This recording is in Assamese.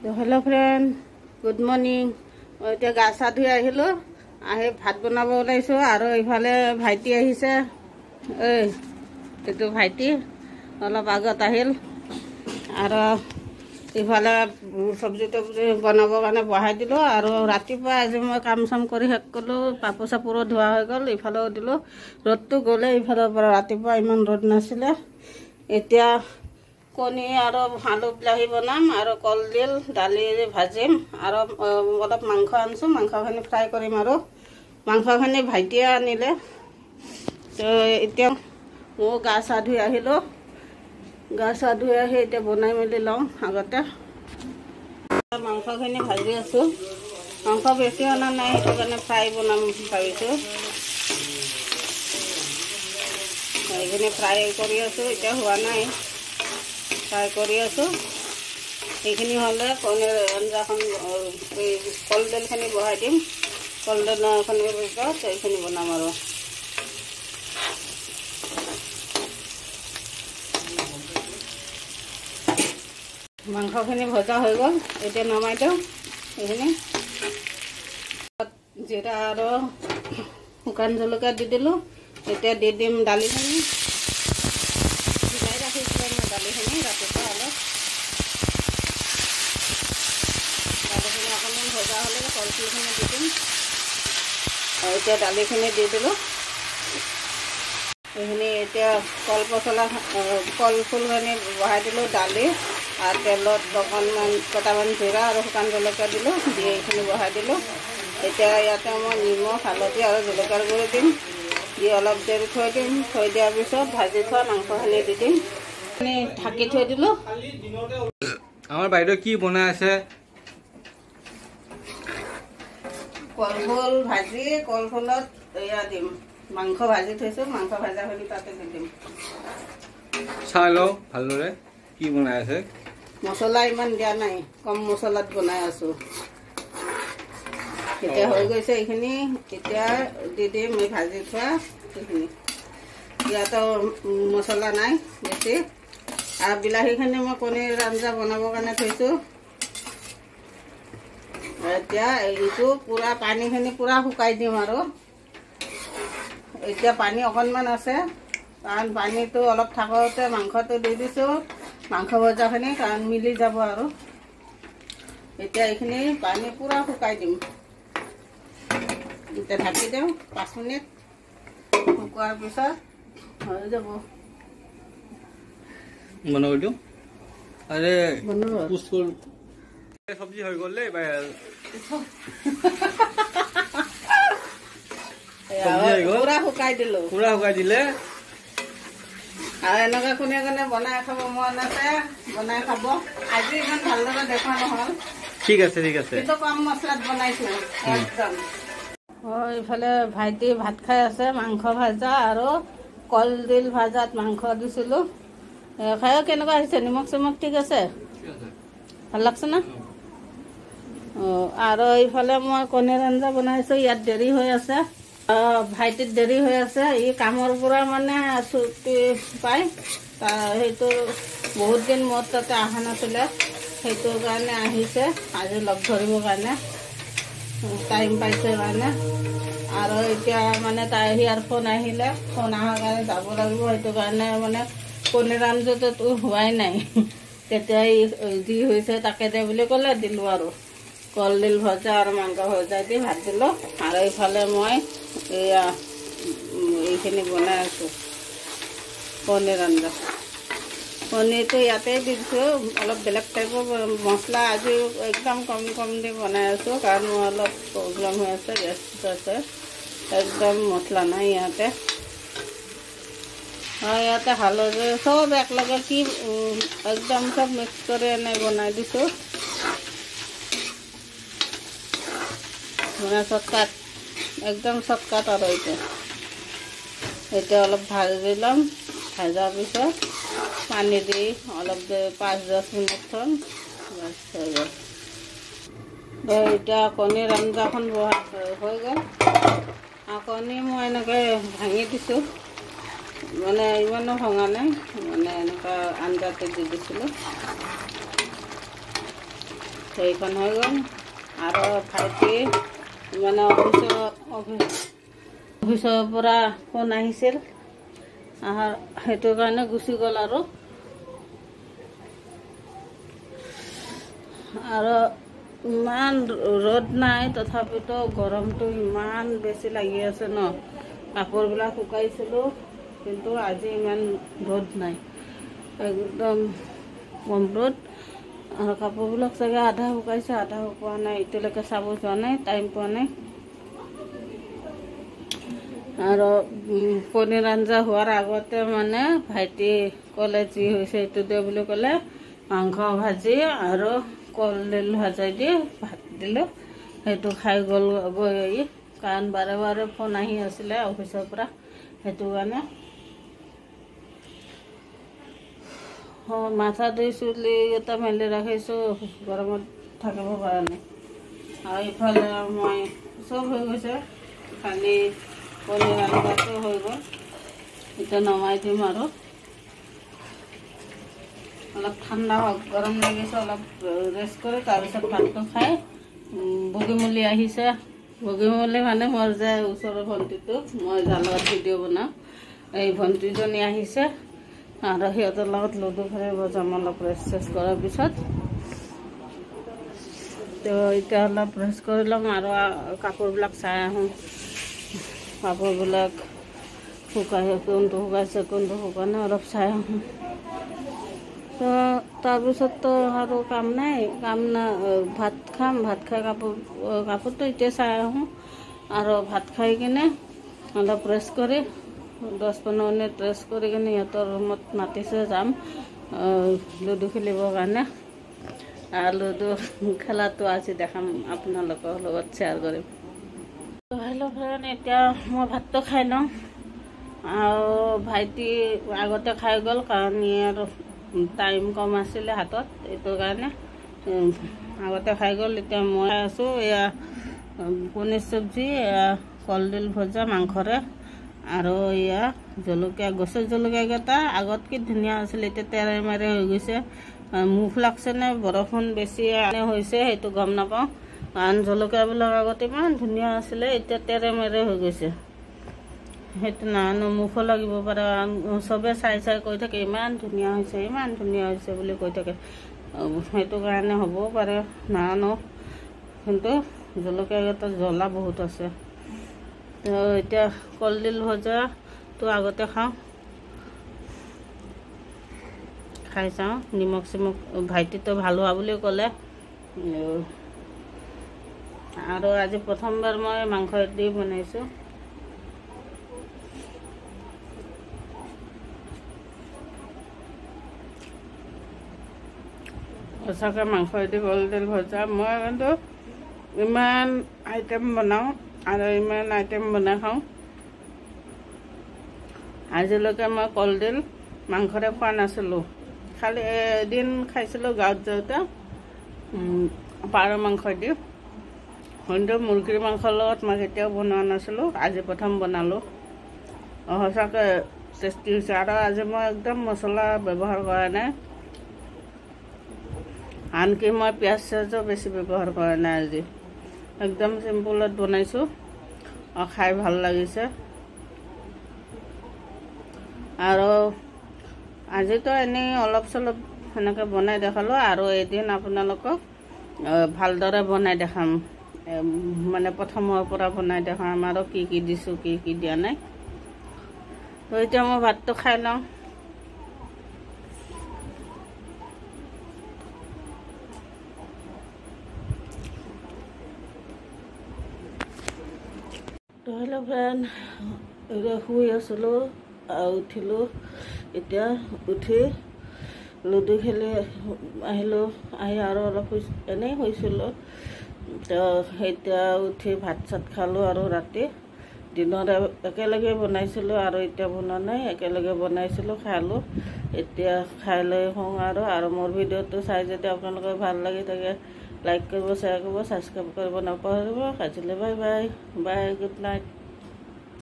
তো হেল্ল' ফ্ৰেণ্ড, গুড মৰ্ণিং। মই এতিয়া গা চা ধুই আহিলোঁ, আহি ভাত বনাব ওলাইছোঁ। আৰু ইফালে ভাইটি আহিছে, এইটো ভাইটি অলপ আগত আহিল। আৰু ইফালে চব্জি তব্জি বনাবৰ কাৰণে বহাই দিলোঁ। আৰু ৰাতিপুৱা আজি মই কাম চাম কৰি শেষ কৰিলোঁ, কাপোৰ চাপোৰো ধোৱা হৈ গ'ল, ইফালেও দিলোঁ। ৰ'দটো গ'লে ইফালৰ পৰা, ৰাতিপুৱা ইমান ৰ'দ নাছিলে। এতিয়া কণী আৰু আলু বিলাহী বনাম, আৰু কলডিল দালি ভাজিম, আৰু অলপ মাংস আনিছোঁ, মাংসখিনি ফ্ৰাই কৰিম। আৰু মাংসখিনি ভাইটিয়ে আনিলে। তো এতিয়া ময়ো গা চা ধুই আহিলোঁ, গা চা ধুই আহি এতিয়া বনাই মেলি লওঁ। আগতে মাংসখিনি ভাজি আছোঁ, মাংস বেছি অনা নাই, সেইটো কাৰণে ফ্ৰাই বনাম ভাবিছোঁ। এইখিনি ফ্ৰাই কৰি আছোঁ, এতিয়া হোৱা নাই, ফ্ৰাই কৰি আছোঁ। এইখিনি হ'লে কণীৰ আঞ্জাখন, কলডিলখিনি বহাই দিম। কলডিলখিনিৰ পিছত এইখিনি বনাম। আৰু মাংসখিনি ভজা হৈ গ'ল, এতিয়া নমাই দিওঁ। এইখিনি জিৰা আৰু শুকান জলকীয়া দি দিলোঁ। এতিয়া দি দিম দালিখিনি, ভিজাই ৰাখিছিলোঁ মই দালিখিনি ৰাতিপুৱা অলপ। দালিখিনি অকণমান ভজা হ'লে কলফুলখিনি দি দিম। আৰু এতিয়া দালিখিনি দি দিলোঁ। এইখিনি এতিয়া কল পচলা, কলফুলখিনি বহাই দিলোঁ, দালি আৰু তেলত অকণমান কেইটামান জিৰা আৰু শুকান জলকীয়া দিলোঁ, দি এইখিনি বহাই দিলোঁ। এতিয়া ইয়াতে মই নিমখ হালধি আৰু জলকীয়াৰ গুড়ি দিম, দি অলপ দেৰি থৈ দিম। থৈ দিয়াৰ পিছত ভাজি থোৱা মাংসখিনি দি দিম, ঢাকি থৈ দিলোঁ। আমাৰ বাইদেউ কি বনাই আছে? কলফুল ভাজি, কলফুলত এয়া দিম, মাংস ভাজি থৈছোঁ, মাংস ভাজাখিনি তাতে দি দিম। চাই লওঁ ভালদৰে কি বনাই আছে। মছলা ইমান দিয়া নাই, কম মছলাত বনাই আছোঁ। এতিয়া হৈ গৈছে এইখিনি, এতিয়া দি দিম এই ভাজি থোৱা এইখিনি। ইয়াতো মছলা নাই বেছি। আৰু বিলাহীখিনি মই কণীৰ আঞ্জা বনাবৰ কাৰণে থৈছোঁ। এতিয়া এইটো পূৰা পানীখিনি পূৰা শুকাই দিম। আৰু এতিয়া পানী অকণমান আছে, কাৰণ পানীটো অলপ থাকোঁতে মাংসটো দি দিছোঁ, মাংস ভজাখিনি, কাৰণ মিলি যাব। আৰু এতিয়া এইখিনি পানী পূৰা শুকাই দিম। এতিয়া ঢাকি দিওঁ 5 মিনিট, শুকোৱাৰ পিছত হৈ যাব। বনাব দিওঁ। আৰে চব্জি হৈ গ'ল দেই। পূৰা শুকাই দিলোঁ, পুৰা শুকাই দিলে। আৰু এনেকুৱা কোনে কোনে বনাই খাব মন আছে, বনাই খাব। আজি ইমান ভালদৰে দেখা নহ'ল, ঠিক আছে, ঠিক আছে, কিন্তু কম মছলাত বনাইছোঁ একদম। ইফালে ভাইটি ভাত খাই আছে, মাংস ভাজা আৰু কলডিল ভাজাত মাংস দিছিলোঁ। খায়ো কেনেকুৱা হৈছে? নিমখ চিমখ ঠিক আছে? ভাল লাগছে না? আৰু এইফালে মই কণীৰ আঞ্জা বনাইছোঁ। ইয়াত দেৰি হৈ আছে, ভাইটিত দেৰি হৈ আছে। ই কামৰ পৰা মানে ছুটি পায়, সেইটো বহুত দিন মোৰ তাতে অহা নাছিলে, সেইটো কাৰণে আহিছে আজি লগ ধৰিবৰ কাৰণে, টাইম পাইছে কাৰণে। আৰু এতিয়া মানে ইয়াৰ ফোন আহিলে, ফোন অহাৰ কাৰণে যাব লাগিব, সেইটো কাৰণে মানে কণীৰ আঞ্জাটো হোৱাই নাই। তেতিয়া যি হৈছে তাকে দে বুলি ক'লে, দিলোঁ। আৰু কলডিল ভজা আৰু মাংস ভজা দি ভাত দিলোঁ। আৰু এইফালে মই এইখিনি বনাই আছোঁ, কণীৰ আঞ্জা। কণীটো ইয়াতে দি দিছোঁ, অলপ বেলেগ টাইপৰ মছলা আজি একদম কম কম দি বনাই আছোঁ, কাৰণ মোৰ অলপ প্ৰব্লেম হৈ আছে, গেছ আছে। একদম মছলা নাই ইয়াতে। ইয়াতে হালধি চব একেলগে কি একদম চব মিক্স কৰি এনেই বনাই দিছোঁ, মানে চৰ্টকাট, একদম চৰ্টকাট। আৰু এতিয়া অলপ ভাজি ল'ম, ভাজাৰ পিছত পানী দি অলপ 5-10 মিনিট থ'ম, হৈ গ'ল। এতিয়া কণীৰ আঞ্জাখন হৈ গ'ল। কণী মই এনেকৈ ভাঙি দিছোঁ, মানে ইমানো ভঙা নাই, মানে এনেকুৱা আঞ্জাতে দি দিছিলোঁ। সেইখন হৈ গ'ল আৰু ভাইটি মানে অফিচৰ পৰা ফোন আহিছিল সেইটো কাৰণে গুচি গ'ল আৰু ইমান ৰ'দ নাই তথাপিতো গৰমটো ইমান বেছি লাগি আছে ন কাপোৰবিলাক শুকাইছিলোঁ কিন্তু আজি ইমান ৰ'দ নাই একদম কম ৰ'দ আৰু কাপোৰবিলাক চাগে আধা শুকাইছে আধা শুকোৱা নাই এতিয়ালৈকে চাব যোৱা নাই টাইম পোৱা নাই আৰু পনীৰ আঞ্জা হোৱাৰ আগতে মানে ভাইটি ক'লে যি হৈছে এইটো দে বুলি ক'লে মাংস ভাজি আৰু কলডিল ভাজাই দি ভাত দিলোঁ সেইটো খাই গ'লগৈ কাৰণ বাৰে বাৰে ফোন আহি আছিলে অফিচৰ পৰা সেইটো কাৰণে মাথা ধুই চুলি এটা মেলি ৰাখিছোঁ গৰমত থাকিব পৰা নাই আৰু ইফালে মই চব হৈ গৈছে খালি পনীৰ আঞ্জাটো হৈ গ'ল এতিয়া নমাই দিম আৰু অলপ ঠাণ্ডা হওক গৰম লাগিছে অলপ ৰেষ্ট কৰি তাৰপিছত ভাতটো খাই বগীমূলি আহিছে বগীমূলি মানে মোৰ যে ওচৰৰ ভণ্টিটো মই জালত ভিডিঅ' বনাওঁ এই ভণ্টিজনী আহিছে আৰু সিহঁতৰ লগত লুডু খেলিব যাম অলপ ৰেষ্ট চেষ্ট কৰাৰ পিছত তো এতিয়া অলপ ৰেষ্ট কৰি ল'ম আৰু কাপোৰবিলাক চাই আহোঁ কাপোৰবিলাক কোনটো শুকাইছে কোনটো শুকা নাই অলপ চাই আহোঁ তো তাৰপিছততো আৰু কাম নাই ভাত খাম ভাত খাই কাপোৰটো এতিয়া চাই আহোঁ আৰু ভাত খাই কিনে অলপ ৰেষ্ট কৰি 10-15 মিনিট ৰেষ্ট কৰি কিনে সিহঁতৰ ৰুমত মাতিছে যাম লুডু খেলিবৰ কাৰণে আৰু লুডু খেলাটো আজি দেখাম আপোনালোকৰ লগত শ্বেয়াৰ কৰিম হেল্ল' ফ্ৰেণ্ড এতিয়া মই ভাতটো খাই লওঁ আৰু ভাইটি আগতে খাই গ'ল কাৰণ ইয়াৰ টাইম কম আছিলে হাতত এইটো কাৰণে আগতে খাই গ'ল এতিয়া মই আছোঁ এয়া পনীৰ চব্জি এয়া কলডিল ভজা মাংসৰে আৰু এয়া জলকীয়া গছৰ জলকীয়াকেইটা আগত কি ধুনীয়া আছিলে এতিয়া তেৰে মেৰে হৈ গৈছে মুখ লাগছে নে বৰষুণ বেছি হৈছে সেইটো গম নাপাওঁ কাৰণ জলকীয়াবিলাক আগতে ইমান ধুনীয়া আছিলে এতিয়া তেৰে মেৰে হৈ গৈছে সেইটো নানো মুখো লাগিব পাৰে চবে চাই কৈ থাকে ইমান ধুনীয়া হৈছে বুলি কৈ থাকে সেইটো কাৰণে হ'বও পাৰে নানো কিন্তু জলকীয়াকেইটা জ্বলা বহুত আছে তো এতিয়া কলডিল ভজাটো আগতে খাই চাওঁ নিমখ চিমখ ভাইটিতো ভাল হোৱা বুলি ক'লে আৰু আজি প্ৰথমবাৰ মই মাংস দি বনাইছোঁ সঁচাকৈ মাংস দি কলডিল ভজা মই কিন্তু ইমান আইটেম বনাওঁ আৰু ইমান আইটেম বনাই খাওঁ আজিলৈকে মই কলডিল মাংসৰে খোৱা নাছিলোঁ খালি এদিন খাইছিলোঁ গাঁৱত যাওঁতে পাৰ মাংস দি কিন্তু মুৰ্গীৰ মাংসৰ লগত মই কেতিয়াও বনোৱা নাছিলোঁ আজি প্ৰথম বনালোঁ সঁচাকৈ টেষ্টি হৈছে আৰু আজি মই একদম মছলা ব্যৱহাৰ কৰা নাই আনকি মই পিঁয়াজ চিয়াজো বেছি ব্যৱহাৰ কৰা নাই আজি একদম চিম্পুলত বনাইছোঁ খাই ভাল লাগিছে আৰু আজিতো এনেই অলপ চলপ সেনেকৈ বনাই দেখালোঁ আৰু এদিন আপোনালোকক ভালদৰে বনাই দেখাম মানে প্ৰথমৰ পৰা বনাই দেখাম আৰু কি কি দিছোঁ কি কি দিয়া নাই তো এতিয়া মই ভাতটো খাই লওঁ তো হেল্ল' ফ্ৰেণ্ড এতিয়া শুই আছিলোঁ উঠিলোঁ এতিয়া উঠি লুডু খেলি আহিলোঁ আহি আৰু অলপ এনেই শুইছিলোঁ তো এতিয়া উঠি ভাত চাত খালোঁ আৰু ৰাতি দিনত একেলগে বনাইছিলোঁ আৰু এতিয়া বনোৱা নাই একেলগে বনাইছিলোঁ খালোঁ এতিয়া খাই লৈ শুওঁ আৰু মোৰ ভিডিঅ'টো চাই যদি আপোনালোকৰ ভাল লাগি থাকে লাইক কৰিব শ্বেয়াৰ কৰিব ছাবস্ক্ৰাইব কৰিব নাপাহৰিব আজিলৈ bye bye bye good night